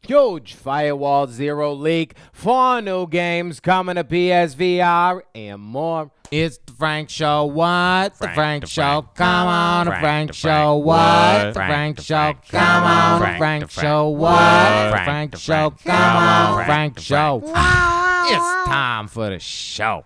Huge Firewall Zero leak, 4 new games coming to PSVR, and more. It's the Frank Show. What? The Frank Show. Come on, the Frank Show. What? The Frank Show. Come on, the Frank Show. What? The Frank Show. Come on, the Frank Show. It's time for the show.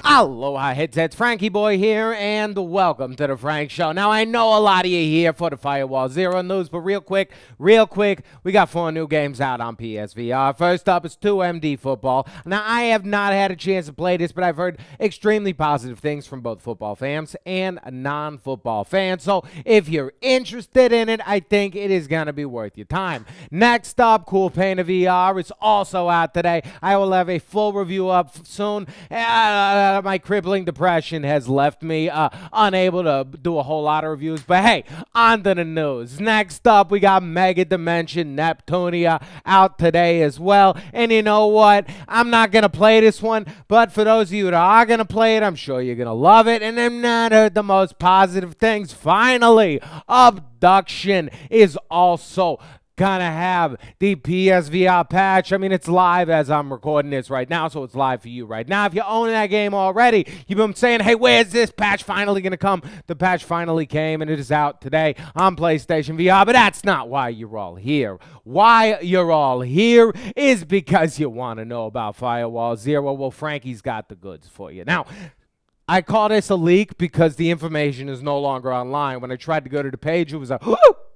Aloha headsets, Frankie Boy here, and welcome to the Frank Show. Now, I know a lot of you here for the Firewall Zero news, but real quick, we got 4 new games out on PSVR. First up is 2MD Football. Now, I have not had a chance to play this, but I've heard extremely positive things from both football fans and non-football fans. So, if you're interested in it, I think it is going to be worth your time. Next up, Cool Pain of VR is also out today. I will have a full review up soon. My crippling depression has left me unable to do a whole lot of reviews. But hey, on to the news. Next up, we got Mega Dimension Neptunia out today as well. And you know what? I'm not going to play this one. But for those of you that are going to play it, I'm sure you're going to love it. And I've not heard the most positive things. Finally, Abduction is also gonna have the PSVR patch. I mean, it's live as I'm recording this right now, so it's live for you right now. If you own that game already, you've been saying, hey, where's this patch finally gonna come? The patch finally came, and it is out today on PlayStation VR, but that's not why you're all here. Why you're all here is because you want to know about Firewall Zero. Well, Frankie's got the goods for you. Now, I call this a leak because the information is no longer online. When I tried to go to the page, it was like,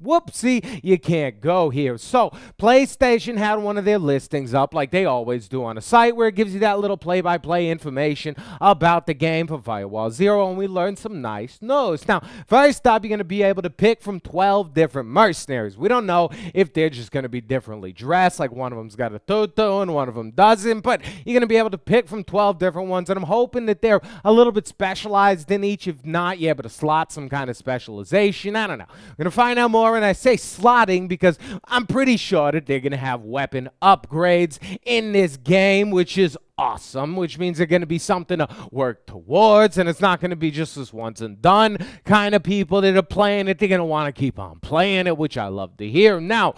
whoopsie, you can't go here. So, PlayStation had one of their listings up like they always do on a site where it gives you that little play-by-play information about the game for Firewall Zero, and we learned some nice news. Now, first up, you're going to be able to pick from 12 different mercenaries. We don't know if they're just going to be differently dressed, like one of them's got a tutu and one of them doesn't, but you're going to be able to pick from 12 different ones, and I'm hoping that they're a little bit specialized in each. If not, you're able to slot some kind of specialization. I don't know. We're going to find out more, and I say slotting because I'm pretty sure that they're going to have weapon upgrades in this game, which is awesome, which means they're going to be something to work towards, and it's not going to be just this once and done kind of people that are playing it. They're going to want to keep on playing it, which I love to hear. Now,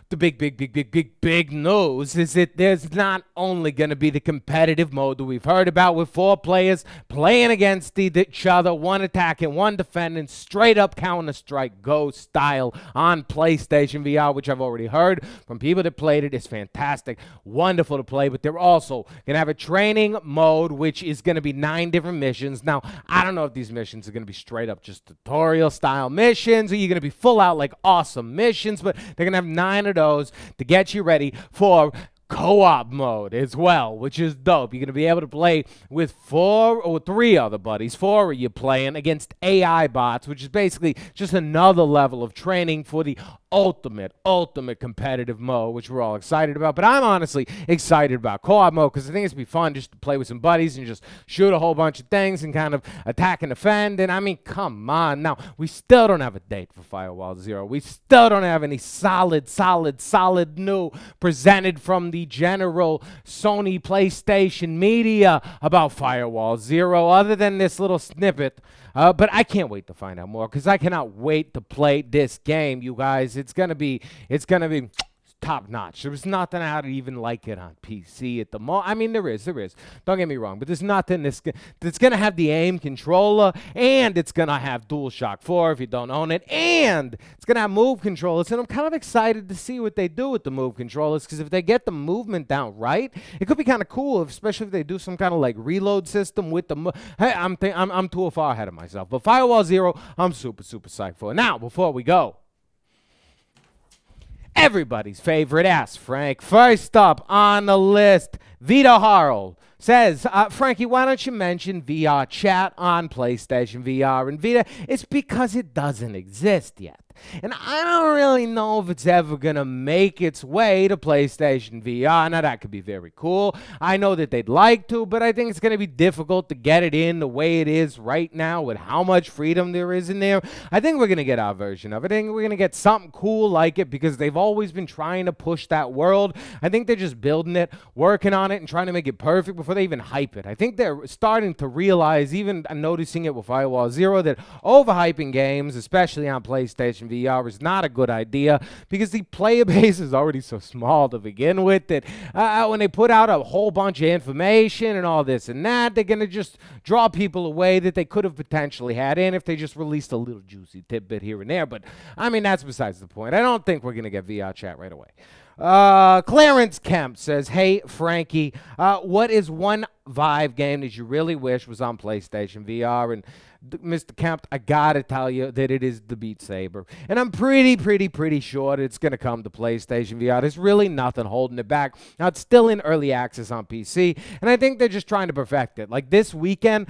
the big news is that there's not only going to be the competitive mode that we've heard about with 4 players playing against each other, one attacking, one defending, straight up Counter-Strike Go style on PlayStation VR, which I've already heard from people that played it. It's fantastic, wonderful to play, but they're also going to have a training mode, which is going to be 9 different missions. Now, I don't know if these missions are going to be straight up just tutorial style missions, or you're going to be full out like awesome missions, but they're going to have 9 of those to get you ready for co-op mode as well, which is dope. You're going to be able to play with 4 or 3 other buddies. 4 of you playing against AI bots, which is basically just another level of training for the ultimate competitive mode, which we're all excited about. But I'm honestly excited about co-op mode because I think it's going to be fun just to play with some buddies and just shoot a whole bunch of things and kind of attack and defend. And I mean, come on. Now, we still don't have a date for Firewall Zero. We still don't have any solid new presented from the general Sony PlayStation media about Firewall Zero, other than this little snippet. But I can't wait to find out more because I cannot wait to play this game, you guys. It's gonna be top notch. There was nothing out even like it on PC at the moment. I mean, there is. Don't get me wrong, but there's nothing that's going to have the aim controller, and it's going to have DualShock 4 if you don't own it, and it's going to have move controllers, and I'm kind of excited to see what they do with the move controllers, because if they get the movement down right, it could be kind of cool, especially if they do some kind of like reload system with the hey, I'm too far ahead of myself. But Firewall Zero, I'm super psyched for. Now, before we go, everybody's favorite Ask Frank. First up on the list, Vito Harrell says, Frankie, why don't you mention VR chat on PlayStation VR? And Vita, it's because it doesn't exist yet. And I don't really know if it's ever going to make its way to PlayStation VR. Now, that could be very cool. I know that they'd like to, but I think it's going to be difficult to get it in the way it is right now with how much freedom there is in there. I think we're going to get our version of it. I think we're going to get something cool like it because they've always been trying to push that world. I think they're just building it, working on it, and trying to make it perfect before they even hype it. I think they're starting to realize, even noticing it with Firewall Zero, that overhyping games, especially on PlayStation PlayStation VR is not a good idea because the player base is already so small to begin with that when they put out a whole bunch of information and all this and that, they're going to just draw people away that they could have potentially had in if they just released a little juicy tidbit here and there. But, I mean, that's besides the point. I don't think we're going to get VR chat right away. Clarence Kemp says, hey, Frankie, what is one Vive game that you really wish was on PlayStation VR? And Mr. Kemp, I gotta tell you that it is the Beat Saber. And I'm pretty sure that it's gonna come to PlayStation VR. There's really nothing holding it back. Now, it's still in early access on PC, and I think they're just trying to perfect it. Like this weekend,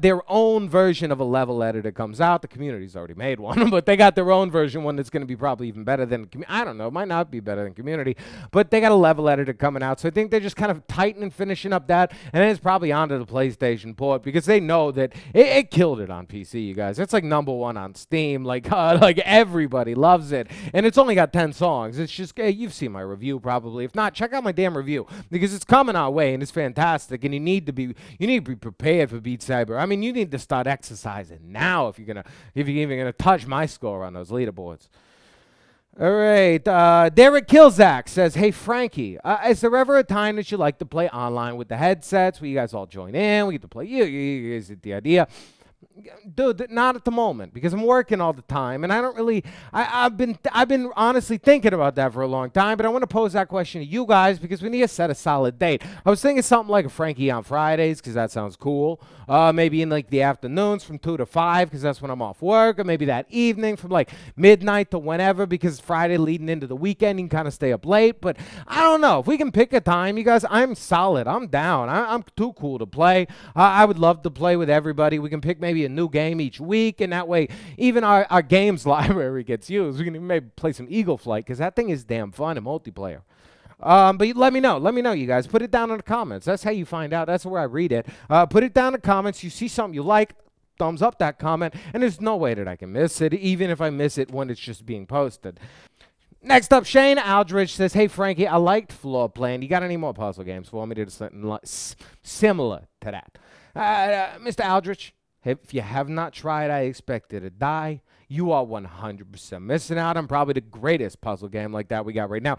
their own version of a level editor comes out. The community's already made one, but they got their own version, one that's gonna be probably even better than, I don't know, it might not be better than Community, but they got a level editor coming out. So I think they're just kind of tightening and finishing up that, and then it's probably onto the PlayStation port because they know that it killed it on PC, you guys. It's like #1 on Steam. Like everybody loves it, and it's only got 10 songs. It's just, you've seen my review probably. If not, check out my damn review because it's coming our way and it's fantastic. And you need to be prepared for Beat Saber. I mean, you need to start exercising now if you're even gonna touch my score on those leaderboards. All right, Derek Kilzak says, hey, Frankie, is there ever a time that you like to play online with the headsets where you guys all join in? We get to play you guys get the idea. Dude, not at the moment because I'm working all the time, and I don't really. I've been honestly thinking about that for a long time, but I want to pose that question to you guys because we need to set a solid date. I was thinking something like a Frankie on Fridays because that sounds cool. Maybe in like the afternoons from 2 to 5 because that's when I'm off work, or maybe that evening from like midnight to whenever because Friday leading into the weekend you can kind of stay up late. But I don't know if we can pick a time, you guys. I'm solid. I'm down. I'm too cool to play. I would love to play with everybody. We can pick maybe a new game each week, and that way even our games library gets used. We can maybe play some Eagle Flight because that thing is damn fun in multiplayer. But let me know, you guys. Put it down in the comments. That's how you find out. That's where I read it. Put it down in the comments. You see something you like, thumbs up that comment, and there's no way that I can miss it, even if I miss it when it's just being posted. Next up, Shane Aldridge says, hey, Frankie, I liked Floor Plan. You got any more puzzle games for me that are something similar to that? Mr. Aldridge, if you have not tried I Expected to Die, you are 100% missing out on probably the greatest puzzle game like that we got right now.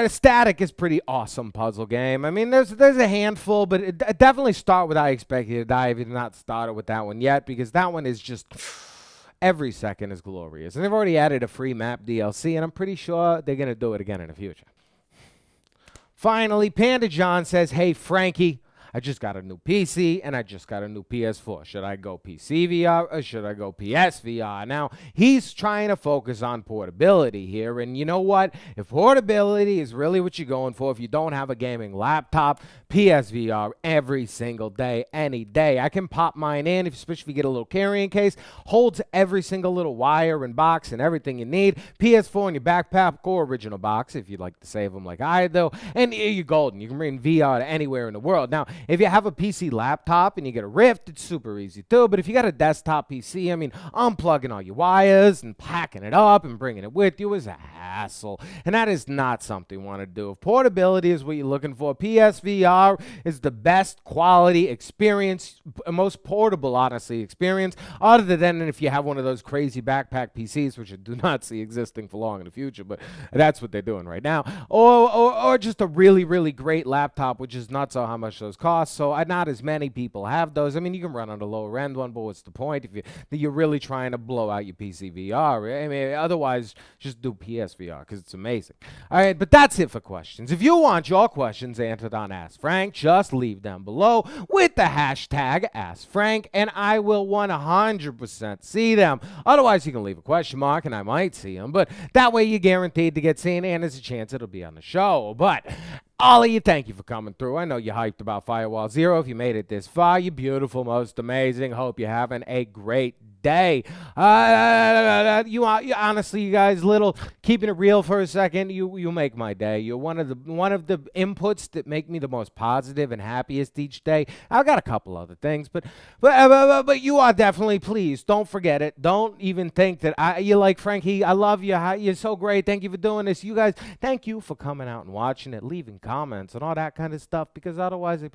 Static is pretty awesome puzzle game. I mean, there's a handful, but definitely start with I Expected to Die if you've not started with that one yet, because that one is just... every second is glorious. And they've already added a free map DLC, and I'm pretty sure they're going to do it again in the future. Finally, Panda John says, hey, Frankie, I just got a new PC and I just got a new PS4. Should I go PC VR or should I go PSVR? Now, he's trying to focus on portability here. And you know what? If portability is really what you're going for, if you don't have a gaming laptop, PSVR every single day, any day. I can pop mine in, especially if you get a little carrying case. Holds every single little wire and box and everything you need. PS4 in your backpack or original box if you'd like to save them like I do. And you're golden. You can bring VR to anywhere in the world. Now, if you have a PC laptop and you get a Rift, it's super easy too. But if you got a desktop PC, I mean, unplugging all your wires and packing it up and bringing it with you is a hassle. And that is not something you want to do. If portability is what you're looking for, PSVR is the best quality experience, most portable, honestly, experience, other than if you have one of those crazy backpack PCs, which I do not see existing for long in the future, but that's what they're doing right now. Or just a really, really great laptop, which is not so how much those cost. So not as many people have those. I mean, you can run on the lower end one, but what's the point if you're really trying to blow out your PC VR? I mean, otherwise, just do PSVR because it's amazing. All right, but that's it for questions. If you want your questions answered on Ask Frank, just leave them below with the hashtag AskFrank, and I will 100% see them. Otherwise, you can leave a question mark, and I might see them. But that way, you're guaranteed to get seen, and there's a chance it'll be on the show. But all of you, thank you for coming through. I know you're hyped about Firewall Zero. If you made it this far, you're beautiful, most amazing. Hope you're having a great day. Honestly, you guys, keeping it real for a second, you make my day. You're one of the inputs that make me the most positive and happiest each day. I've got a couple other things, but you are definitely, please don't forget it. Don't even think that you're like, Frankie, I love you. You're so great. Thank you for doing this. You guys, thank you for coming out and watching it, leaving comments and all that kind of stuff, because otherwise I'd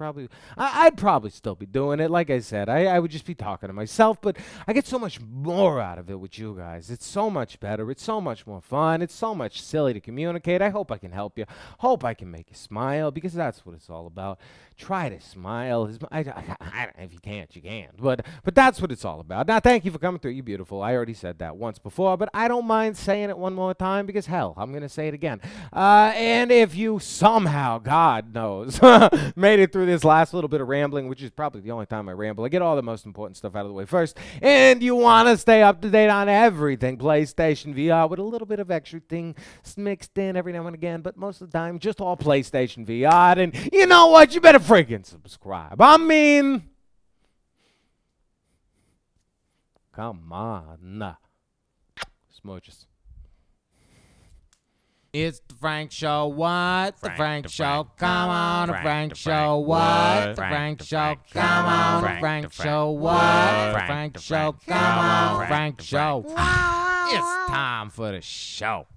probably still be doing it. Like I said, I would just be talking to myself, but I get so much more out of it with you guys. It's so much better. It's so much more fun. It's so much silly to communicate. I hope I can help you. Hope I can make you smile, because that's what it's all about. Try to smile. If you can't, you can't. But that's what it's all about. Now, thank you for coming through. You're beautiful. I already said that once before, but I don't mind saying it one more time, because, hell, I'm going to say it again. And if you somehow, God knows, made it through this last little bit of rambling, which is probably the only time I ramble, I get all the most important stuff out of the way first, and you want to stay up to date on everything PlayStation VR with a little bit of extra thing mixed in every now and again, but most of the time just all PlayStation VR, and you know what? You better freaking subscribe. I mean, come on. Smooches. It's the Frank Show. What? The Frank Show. Come on, the Frank Show. What? The Frank Show. Come on, the Frank Show. What? The Frank Show. Come on, Frank Show. It's time for the show.